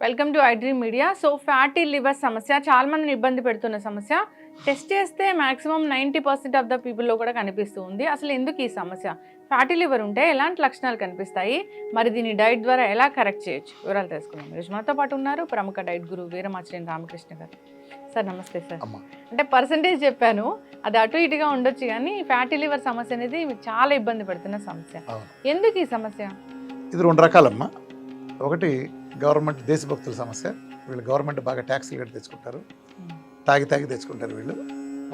Welcome to iDream media. So fatty liver సమస్య చాలా మందిని ఇబ్బంది పెడుతున్న సమస్య. టెస్ట్ చేస్తే మాక్సిమం 90% ఆఫ్ ద పీపుల్లో కూడా కనిపిస్తూ ఉంది. అసలు ఎందుకు ఈ సమస్య? ఫ్యాటీ లివర్ ఉంటే ఎలాంటి లక్షణాలు కనిపిస్తాయి? మరి దీన్ని డైట్ ద్వారా ఎలా కరెక్ట్ చేయొచ్చు? వివరాలు తెలుసుకుందాం. ఈరోజు మాతో పాటు ఉన్నారు ప్రముఖ డైట్ గురువు వీరమాచినేని రామకృష్ణ గారు. సార్ నమస్తే సార్. అంటే పర్సంటేజ్ చెప్పాను, అది అటు ఇటుగా ఉండొచ్చు, కానీ ఫ్యాటీ లివర్ సమస్య అనేది మీకు చాలా ఇబ్బంది పెడుతున్న సమస్య. ఎందుకు ఈ సమస్య? ఇది రెండు రకాలమ్మా. ఒకటి గవర్నమెంట్ దేశభక్తుల సమస్య. వీళ్ళు గవర్నమెంట్ బాగా ట్యాక్స్లు కట్టి తెచ్చుకుంటారు, తాగి తెచ్చుకుంటారు వీళ్ళు,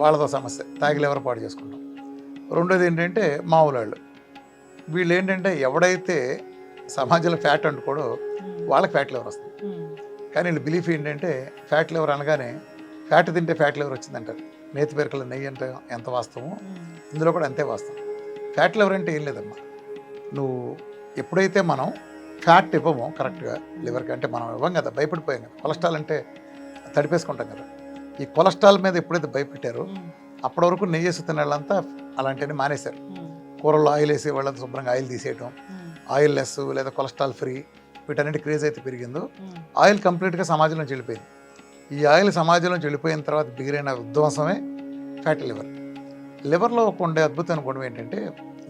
వాళ్ళతో సమస్య, తాగి ఎవరు పాటు చేసుకుంటాం. రెండోది ఏంటంటే మామూలు వాళ్ళు, వీళ్ళు ఏంటంటే ఎవడైతే సమాజంలో ఫ్యాట్ అంటుకోడో వాళ్ళకి ఫ్యాట్ లివర్ వస్తుంది. కానీ వీళ్ళు బిలీఫ్ ఏంటంటే ఫ్యాట్ లివర్ అనగానే ఫ్యాట్ తింటే ఫ్యాట్ లివర్ వచ్చిందంటారు. నేతి పెరకల నెయ్యి అంటే ఎంత వాస్తవమో ఇందులో కూడా అంతే వాస్తవం. ఫ్యాట్ లివర్ అంటే ఏం లేదమ్మా, నువ్వు ఎప్పుడైతే మనం ఫ్యాట్ ఇవ్వము కరెక్ట్గా లివర్కి, అంటే మనం ఇవ్వం కదా, భయపడిపోయాం కదా. కొలెస్ట్రాల్ అంటే తడిపేసుకుంటాం కదా. ఈ కొలెస్ట్రాల్ మీద ఎప్పుడైతే భయపెట్టారో అప్పటి వరకు నెయ్యి వేసి తినే వాళ్ళంతా అలాంటివన్నీ మానేశారు. కూరల్లో ఆయిల్ వేసే వాళ్ళంతా శుభ్రంగా ఆయిల్ తీసేయటం, ఆయిల్ లెస్ లేదా కొలెస్ట్రాల్ ఫ్రీ, వీటన్నిటి క్రేజ్ అయితే పెరిగిందో ఆయిల్ కంప్లీట్గా సమాజంలోంచి వెళ్ళిపోయింది. ఈ ఆయిల్ సమాజంలోంచి వెళ్ళిపోయిన తర్వాత బిగిరైన విధ్వంసమే ఫ్యాటీ లివర్. లివర్లో ఉండే అద్భుతమైన గుణం ఏంటంటే,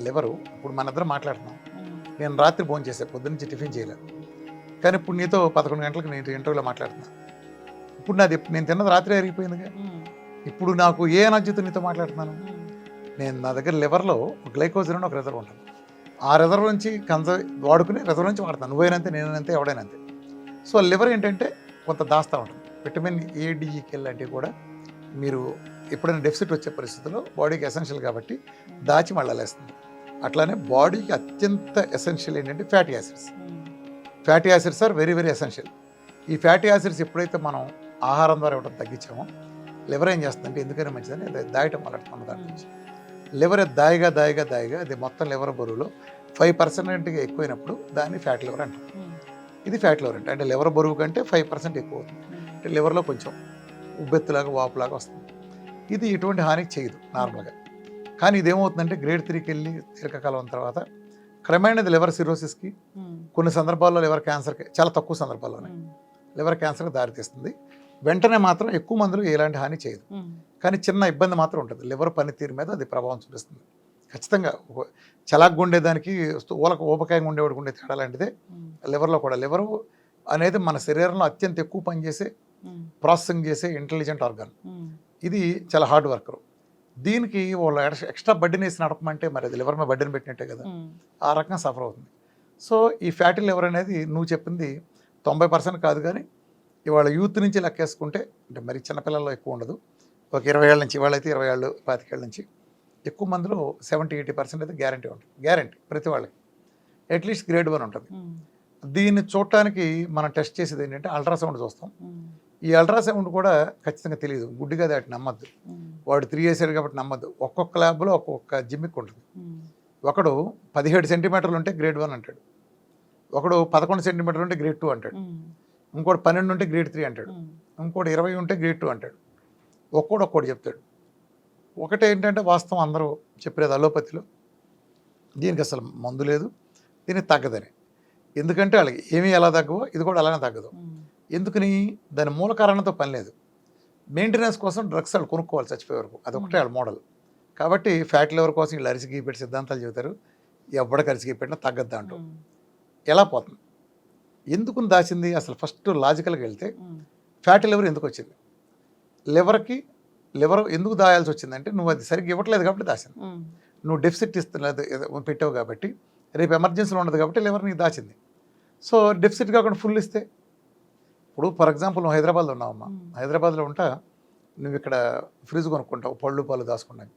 లివరు ఇప్పుడు మన ఇద్దరం మాట్లాడుతున్నాం, నేను రాత్రి భోజనం చేశాను, పొద్దున్నుంచి టిఫిన్ చేయలేదు, కానీ ఇప్పుడు నీతో 11 గంటలకు నేను ఇంటర్వ్యూలో మాట్లాడుతున్నాను. ఇప్పుడు నాది నేను తిన్నది రాత్రి అరిగిపోయిందిగా. ఇప్పుడు నాకు ఏ ఎనర్జీతో నీతో మాట్లాడుతున్నాను? నా దగ్గర లివర్లో గ్లైకోజన్ అని ఒక రిజర్వ్ ఉంటుంది. ఆ రిజర్వ్ నుంచి వాడుకుని రిజర్వ్ నుంచి వాడతాను. నువ్వైనంతే, నేనంతే, ఎవడైనంతే. సో లివర్ ఏంటంటే కొంత దాస్తూ ఉంటుంది. విటమిన్ A, D, E లాంటివి కూడా మీరు ఎప్పుడైనా డెఫిసిట్ వచ్చే పరిస్థితుల్లో బాడీకి ఎసెన్షియల్ కాబట్టి దాచి మళ్ళలేస్తుంది. అట్లానే బాడీకి అత్యంత ఎసెన్షియల్ ఏంటంటే fatty acids. Fatty acids are very very essential. ఈ ఫ్యాటీ యాసిడ్స్ ఎప్పుడైతే మనం ఆహారం ద్వారా ఇవ్వడం తగ్గించామో లివర్ ఏం చేస్తుందంటే, ఎందుకైనా మంచిదని దాయటం మొదలెడుతుంది. దాని నుంచి లివర్ దాయిగా అది మొత్తం లివర్ బరువులో 5% ఎక్కువైనప్పుడు దాన్ని ఫ్యాట్ లివర్ అంటాం. ఇది ఫ్యాట్ లివర్ అంటే లివర్ బరువు కంటే 5% ఎక్కువ అవుతుంది. అంటే లివర్లో కొంచెం ఉబ్బెత్తులాగా వాపులాగా వస్తుంది. ఇది ఎటువంటి హానికి చేయదు నార్మల్గా. కానీ ఇదేమవుతుందంటే గ్రేడ్ 3కి వెళ్ళి దీర్ఘకాలం తర్వాత క్రమేణా లివర్ సిరోసిస్కి, కొన్ని సందర్భాల్లో లివర్ క్యాన్సర్కి, చాలా తక్కువ సందర్భాల్లోనే లివర్ క్యాన్సర్కి దారితీస్తుంది. వెంటనే మాత్రం ఎక్కువ మందులు ఎలాంటి హాని చేయదు, కానీ చిన్న ఇబ్బంది మాత్రం ఉంటుంది. లివర్ పనితీరు మీద అది ప్రభావం చూపిస్తుంది ఖచ్చితంగా. చలాగ్గా ఉండేదానికి ఊబకాయంగా ఉండేవాడికి ఉండే తేడా లాంటిదే లివర్లో కూడా. లివర్ అనేది మన శరీరంలో అత్యంత ఎక్కువ పనిచేసే, ప్రాసెసింగ్ చేసే ఇంటెలిజెంట్ ఆర్గాన్. ఇది చాలా హార్డ్ వర్కర్. దీనికి వాళ్ళు ఎక్స్ట్రా బడ్డీని వేసి నడపమంటే మరి అది లివర్ మీద బడ్డీని పెట్టినట్టే కదా, ఆ రకంగా సఫర్ అవుతుంది. సో ఈ ఫ్యాటీ లివర్ అనేది నువ్వు చెప్పింది 90% కాదు, కానీ ఇవాళ యూత్ నుంచి లెక్కేసుకుంటే, అంటే మరి చిన్నపిల్లల్లో ఎక్కువ ఉండదు, ఒక 20 ఏళ్ళ నుంచి, వాళ్ళైతే 20 ఏళ్ళు 25 ఏళ్ళ నుంచి ఎక్కువ మందిలో 70-80% అయితే గ్యారంటీ ఉంటుంది. గ్యారంటీ ప్రతి వాళ్ళకి అట్లీస్ట్ గ్రేడ్ 1 ఉంటుంది. దీన్ని చూడటానికి మనం టెస్ట్ చేసేది ఏంటంటే అల్ట్రాసౌండ్ చూస్తాం. ఈ అల్ట్రాసౌండ్ కూడా ఖచ్చితంగా తెలియదు, గుడ్డిగా దాటి నమ్మద్దు. వాడు 3 వేసాడు కాబట్టి నమ్మద్దు. ఒక్కొక్క ల్యాబ్లో ఒక్కొక్క జిమ్మిక్ ఉంటుంది. ఒకడు 17 సెంటీమీటర్లు ఉంటే గ్రేడ్ 1 అంటాడు, ఒకడు 11 సెంటీమీటర్లు ఉంటే గ్రేడ్ 2 అంటాడు, ఇంకోటి 12 ఉంటే గ్రేడ్ 3 అంటాడు, ఇంకోటి 20 ఉంటే గ్రేడ్ 2 అంటాడు. ఒక్కోటి చెప్తాడు. ఒకటి ఏంటంటే వాస్తవం అందరూ చెప్పేది అలోపతిలో దీనికి అసలు మందు లేదు, దీనికి తగ్గదని. ఎందుకంటే వాళ్ళకి ఏమీ ఎలా తగ్గవో ఇది కూడా అలానే తగ్గదు. ఎందుకని? దాని మూల కారణంతో పని లేదు. మెయింటెనెన్స్ కోసం డ్రగ్స్ వాళ్ళు కొనుక్కోవాలి చచ్చిపోయే వరకు, అదొకటే వాళ్ళ మోడల్. కాబట్టి ఫ్యాట్ లివర్ కోసం వీళ్ళు అరిసి గీపెట్టి సిద్ధాంతాలు చెబుతారు. ఎవరికి అరిసి గీపెట్టినా తగ్గద్దు అంటూ. ఎలా పోతుంది? ఎందుకు దాచింది? అసలు ఫస్ట్ లాజికల్గా వెళ్తే ఫ్యాటీ లివర్ ఎందుకు వచ్చింది? లివర్ ఎందుకు దాయాల్సి వచ్చిందంటే, నువ్వు అది సరిగ్గా ఇవ్వట్లేదు కాబట్టి దాచింది. నువ్వు డెఫిసిట్ పెట్టావు కాబట్టి, రేపు ఎమర్జెన్సీలో ఉండదు కాబట్టి లివర్ నీకు దాచింది. సో డెఫిసిట్ కాకుండా ఫుల్ ఇస్తే, ఇప్పుడు ఫర్ ఎగ్జాంపుల్ నువ్వు హైదరాబాద్లో ఉన్నావమ్మా, హైదరాబాద్లో ఉంటా, నువ్వు ఇక్కడ ఫ్రిడ్జ్ కొనుక్కుంటావు పళ్ళు పాలు దాచుకోవడానికి.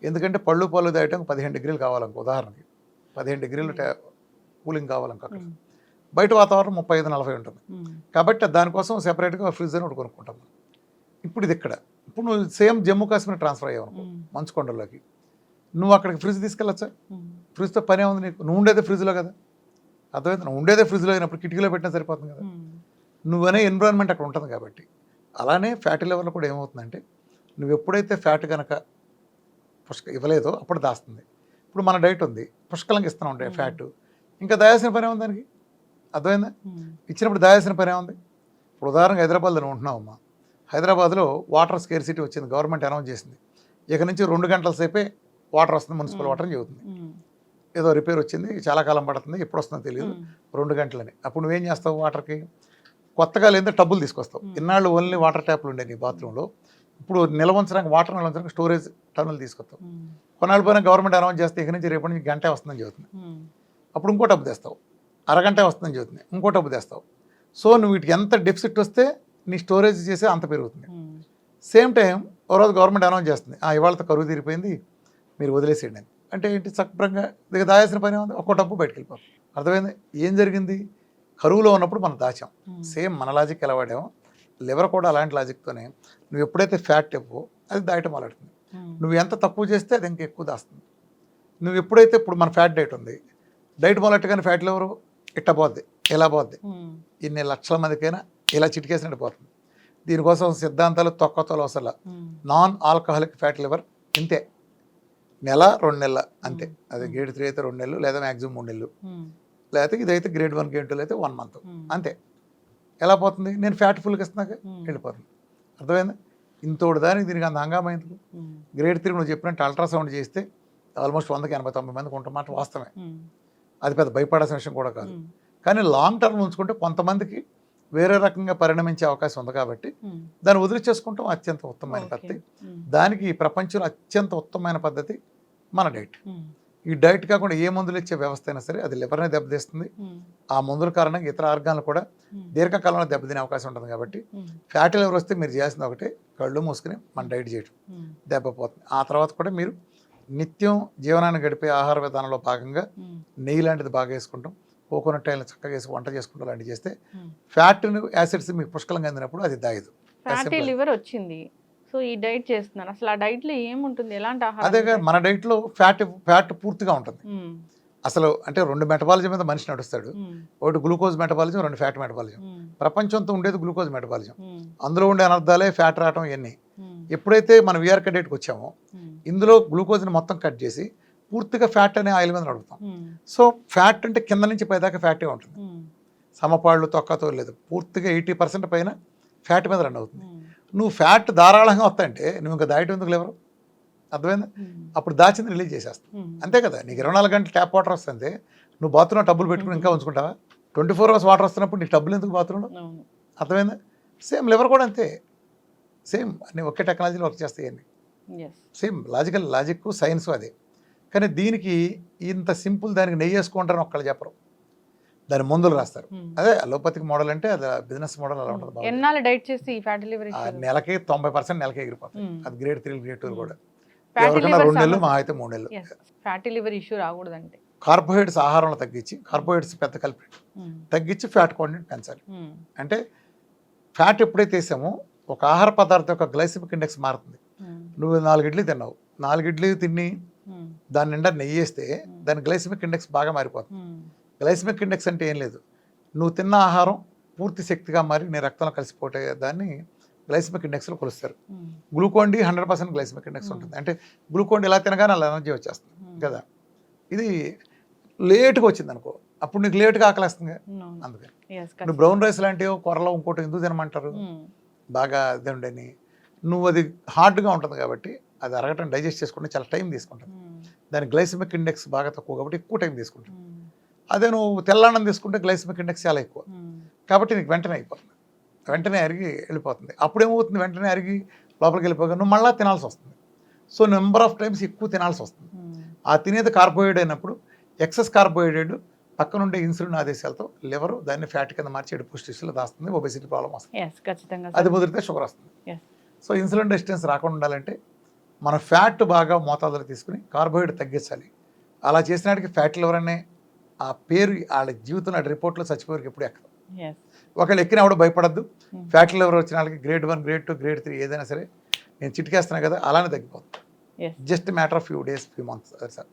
ఎందుకంటే పళ్ళు పాలు దాయటానికి 15 డిగ్రీలు కావాలనుకో, ఉదాహరణకి 15 డిగ్రీలు కూలింగ్ కావాలనుకో. అక్కడ బయట వాతావరణం 35-40 ఉంటుంది కాబట్టి దానికోసం సెపరేట్గా ఫ్రిడ్జ్ అని ఒకటి కొనుక్కుంటాం. ఇప్పుడు ఇది ఇక్కడ, ఇప్పుడు నువ్వు సేమ్ జమ్మూ కాశ్మీర్ ట్రాన్స్ఫర్ అయ్యావు అనుకో, మంచుకొండలోకి, నువ్వు అక్కడికి ఫ్రిడ్జ్ తీసుకెళ్ళొచ్చా? ఫ్రిడ్జ్తో పనే ఉంది నీకు? నువ్వు ఉండేదే ఫ్రిడ్జ్లో కదా, అర్థమైంది? నువ్వు ఉండేదే ఫ్రిడ్జ్లో అయినప్పుడు కిటికీలో పెట్టినా సరిపోతుంది కదా. నువ్వనే ఎన్విరాన్మెంట్ అక్కడ ఉంటుంది కాబట్టి. అలానే ఫ్యాటీ లివర్లో కూడా ఏమవుతుందంటే, నువ్వు ఎప్పుడైతే ఫ్యాట్ కనుక ఇవ్వలేదో అప్పుడు దాస్తుంది. ఇప్పుడు మన డైట్ ఉంది, పుష్కలంగా ఇస్తూ ఉంటాయి ఫ్యాట్, ఇంకా దాయాల్సిన పనే ఉంది దానికి, అర్థమైందా? ఇచ్చినప్పుడు దాయాల్సిన పనే ఉంది. ఇప్పుడు ఉదాహరణగా హైదరాబాద్లో నువ్వు ఉంటున్నావమ్మా, హైదరాబాద్లో వాటర్ స్కేర్సిటీ వచ్చింది, గవర్నమెంట్ అనౌన్స్ చేసింది. ఇక నుంచి 2 గంటల సేపే వాటర్ వస్తుంది, మున్సిపల్ వాటర్ అని చెబుతుంది. ఏదో రిపేర్ వచ్చింది, చాలా కాలం పడుతుంది, ఎప్పుడు వస్తుందో తెలియదు, 2 గంటలని. అప్పుడు నువ్వేం చేస్తావు? వాటర్కి కొత్తగా లేదా టబ్బులు తీసుకొస్తావు. ఇన్నాళ్ళు ఓన్లీ వాటర్ ట్యాప్లు ఉండే నీ బాత్రూంలో, ఇప్పుడు నిల్వంచడానికి వాటర్ నిల్వంచడానికి స్టోరేజ్ టన్నులు తీసుకొస్తావు. కొన్నాళ్ళు పోయినా గవర్నమెంట్ అనౌన్స్ చేస్తే ఇక నుంచి రేపటి నుంచి గంటే వస్తుందని చెబుతుంది. అప్పుడు ఇంకో టబ్బు తెస్తావు, అరగంటే వస్తుందని చెబుతుంది, ఇంకో టబ్బు తెస్తావు. సో నువ్వు వీటికి ఎంత డెఫిసిట్ వస్తే నీ స్టోరేజ్ చేసే అంత పెరుగుతుంది. సేమ్ టైం ఓ రోజు గవర్నమెంట్ అనౌన్స్ చేస్తుంది, ఇవాళతో కరువు తీరిపోయింది, మీరు వదిలేసేయండి అని. అంటే ఏంటి? చక్కగా దగ్గర దాయాల్సిన పని ఉంది, ఒక్కో డబ్బు బయటకు వెళ్ళిపోతుంది. అర్థమైంది? ఏం జరిగింది? కరువులో ఉన్నప్పుడు మనం దాచాం. సేమ్ మన లాజిక్ ఎలా వాడామో, లివర్ కూడా అలాంటి లాజిక్తోనే నువ్వు ఎప్పుడైతే ఫ్యాట్ ఇవ్వో అది దాయటం మొదలెడుతుంది. నువ్వు ఎంత తక్కువ చేస్తే అది ఇంకా ఎక్కువ దాస్తుంది. నువ్వు ఎప్పుడైతే ఇప్పుడు మన ఫ్యాట్ డైట్ ఉంది, డైట్ మొదలెట్టగానే ఫ్యాట్ లివర్ ఇట్ట పోద్ది, ఇలా పోద్ది. ఇన్ని లక్షల మందికైనా ఇలా చిటికేసినట్టు పోతుంది. దీనికోసం సిద్ధాంతాలు తొక్కతోలు అవసరం. నాన్ ఆల్కహాలిక్ ఫ్యాట్ లివర్ ఇంతే, నెల 2 నెలల అంతే. అది గ్రేడ్ 3 అయితే 2 నెలలు, లేదా మ్యాక్సిమం 3 నెలలు, లేకపోతే ఇదైతే గ్రేడ్ 1 గ్రేడ్ 2 అయితే 1 మంత్ అంతే. ఎలా పోతుంది? నేను ఫ్యాట్ ఫుల్గా ఇస్తున్నాక వెళ్ళిపోతుంది. అర్థమైంది? ఇంతోటి దానికి దీనికి అంత హంగామా ఎందుకు? గ్రేడ్ 3 నువ్వు చెప్పినట్టు అల్ట్రాసౌండ్ చేస్తే ఆల్మోస్ట్ 100కి 80-90 మందికి ఉంటున్నమాట వాస్తవమే. అది పెద్ద భయపడాల్సిన విషయం కూడా కాదు. కానీ లాంగ్ టర్మ్ ఉంచుకుంటే కొంతమందికి వేరే రకంగా పరిణమించే అవకాశం ఉంది. కాబట్టి దాన్ని వదిలిచేసుకుంటాం అత్యంత ఉత్తమమైన పద్ధతి. దానికి ఈ ప్రపంచంలో అత్యంత ఉత్తమమైన పద్ధతి మన డైట్. ఈ డైట్ కాకుండా ఏ మందులు ఇచ్చే వ్యవస్థ అయినా సరే అది లివర్ని దెబ్బతీస్తుంది. ఆ మందుల కారణంగా ఇతర ఆర్గాన్లు కూడా దీర్ఘకాలంలో దెబ్బతినే అవకాశం ఉంటుంది. కాబట్టి ఫ్యాటీ లివర్ వస్తే మీరు చేయాల్సింది ఒకటే, కళ్ళు మూసుకుని మన డైట్ చేయడం, దెబ్బపోతుంది. ఆ తర్వాత కూడా మీరు నిత్యం జీవనాన్ని గడిపే ఆహార విధానంలో భాగంగా నెయ్యి లాంటిది బాగా వేసుకుంటాం, కోకోనట్ ఆయిల్ చక్కగా వేసి వంట చేసుకుంటాం, లాంటివి చేస్తే ఫ్యాట్ యాసిడ్స్ మీకు పుష్కలంగా అందినప్పుడు అది దాయదు. ఫ్యాటీ లివర్ వచ్చింది, సో ఈ డైట్ చేస్తున్నాను. అసలు ఆ డైట్ లో ఏముంటుంది? ఎలాంటి ఆహారం? అదే మన డైట్ లో ఫ్యాట్ పూర్తిగా ఉంటుంది. అసలు అంటే 2 మెటబాలిజం మీద మనిషి నడుస్తాడు. ఒకటి గ్లూకోజ్ మెటబాలిజం, 2 ఫ్యాట్ మెటబాలిజం. ప్రపంచంతో ఉండేది గ్లూకోజ్ మెటబాలిజం. అందులో ఉండే అనర్థాలే ఫ్యాట్ రావటం ఇవన్నీ. ఎప్పుడైతే మనం విఆర్కే డైట్కి వచ్చామో ఇందులో గ్లూకోజ్ని మొత్తం కట్ చేసి పూర్తిగా ఫ్యాట్ అనే ఆయిల్ మీద నడుపుతాం. సో ఫ్యాట్ అంటే కింద నుంచి పైదాకా ఫ్యాటే ఉంటుంది, సమపాళ్ళు తొక్కతో లేదు. పూర్తిగా 80% పైన ఫ్యాట్ మీద రన్ అవుతుంది. నువ్వు ఫ్యాట్ ధారాళంగా వస్తాయంటే నువ్వు ఇంకా దాయటం ఎందుకు లేవరు? అర్థమైందా? అప్పుడు దాచింది రిలీజ్ చేసేస్తాం, అంతే కదా. నీకు 24 గంటలు ట్యాప్ వాటర్ వస్తుంది, నువ్వు బాత్రూంలో టబ్బులు పెట్టుకుని ఇంకా ఉంచుకుంటావా? 24 అవర్స్ వాటర్ వస్తున్నప్పుడు నీకు టబ్బులు ఎందుకు బాత్రూంలో? అర్థమైందా? సేమ్ లివర్ కూడా అంతే, సేమ్ అన్ని ఒకే టెక్నాలజీలో వర్క్ చేస్తాయి అన్ని. సేమ్ లాజిక్ సైన్స్ అదే. కానీ దీనికి ఇంత సింపుల్, దానికి నెయ్యి వేసుకుంటారని ఒక్కళ్ళు చెప్పరు, దాని మందులు రాస్తారు. అదే అలోపతిక్ మోడల్ అంటే అది బిజినెస్ మోడల్ అలా ఉంటుంది. ఎన్నాళ్ళు డైట్ చేసి ఫ్యాటీ లివర్ నెలకి 90% నెలకి ఎగిరిపోతుంది. అది గ్రేడ్ 3 గ్రేడ్ 2 కూడా ఎవరికైనా 2 నెలలు, మా అయితే 3 నెలలు. ఫ్యాటీ లివర్ ఇష్యూ రాకూడదంటే కార్బోహైడ్రేట్స్ ఆహారంలో తగ్గించి, కార్బోహైడ్రేట్స్ పెద్ద కల్పిట్ తగ్గించి ఫ్యాట్ క్వాంటిటీ పెంచాలి. అంటే ఫ్యాట్ ఎప్పుడైతే వేసామో ఒక ఆహార పదార్థం యొక్క గ్లైసెమిక్ ఇండెక్స్ మారుతుంది. నువ్వు 4 ఇడ్లీ తిన్నావు, 4 ఇడ్లీ తిని దాని నిండా నెయ్యి వేస్తే దాని గ్లైసెమిక్ ఇండెక్స్ బాగా మారిపోతుంది. గ్లైసెమిక్ ఇండెక్స్ అంటే ఏం లేదు, నువ్వు తిన్న ఆహారం పూర్తి శక్తిగా మారి నీ రక్తంలో కలిసిపోతే దాన్ని గ్లైసెమిక్ ఇండెక్స్లో కొలుస్తారు. గ్లూకోన్ డి 100% గ్లైసెమిక్ ఇండెక్స్ ఉంటుంది. అంటే గ్లూకోన్ డి ఎలా తినగానే అలా ఎనర్జీ వచ్చేస్తుంది కదా. ఇది లేట్గా వచ్చింది అనుకో, అప్పుడు నీకు లేట్గా ఆకలిస్తుంది. అందుకని నువ్వు బ్రౌన్ రైస్ లాంటివి కూరలో ఇంకోటి ఎందుకు తినమంటారు? బాగా తినండి, నువ్వు అది హార్డ్గా ఉంటుంది కాబట్టి అది అరగటం డైజెస్ట్ చేసుకుంటే చాలా టైం తీసుకుంటుంది. దాని గ్లైసెమిక్ ఇండెక్స్ బాగా తక్కువ కాబట్టి ఎక్కువ టైం తీసుకుంటుంది. అదే నువ్వు తెల్లన్నం తీసుకుంటే గ్లైసెమిక్ ఇండెక్స్ చాలా ఎక్కువ కాబట్టి నీకు వెంటనే అయిపోతుంది, వెంటనే అరిగి వెళ్ళిపోతుంది. అప్పుడేమవుతుంది, వెంటనే అరిగి లోపలికి వెళ్ళిపోగా నువ్వు మళ్ళీ తినాల్సి వస్తుంది. సో నెంబర్ ఆఫ్ టైమ్స్ ఎక్కువ తినాల్సి వస్తుంది. ఆ తినేది కార్బోహైడ్రేట్ అయినప్పుడు ఎక్సెస్ కార్బోహైడ్రేట్ పక్కనుండే ఇన్సులిన్ ఆదేశాలతో లివర్ దాన్ని ఫ్యాట్ కింద మార్చి ఎడుపు టిష్యూలో దాస్తుంది, ఒబెసిటీ ప్రాబ్లం వస్తుంది. అది ముదిరితే షుగర్ వస్తుంది. సో ఇన్సులిన్ రెసిస్టెన్స్ రాకుండా ఉండాలంటే మన ఫ్యాట్ బాగా మోతాదులో తీసుకుని కార్బోహైడ్రేట్ తగ్గించాలి. అలా చేసినాటికి ఫ్యాట్ లివర్ అనే ఆ పేరు వాళ్ళ జీవితంలో రిపోర్ట్లో చచ్చిపోయేకి ఎప్పుడు ఎక్కదు. ఒకళ్ళు ఎక్కిన ఎవడో భయపడద్దు. ఫ్యాట్ లివర్ వచ్చిన వాళ్ళకి గ్రేడ్ 1 గ్రేడ్ 2 గ్రేడ్ 3 ఏదైనా సరే నేను చిటికేస్తున్నా కదా, అలానే తగ్గిపోతుంది. Just matter of few days, few months. అది సార్.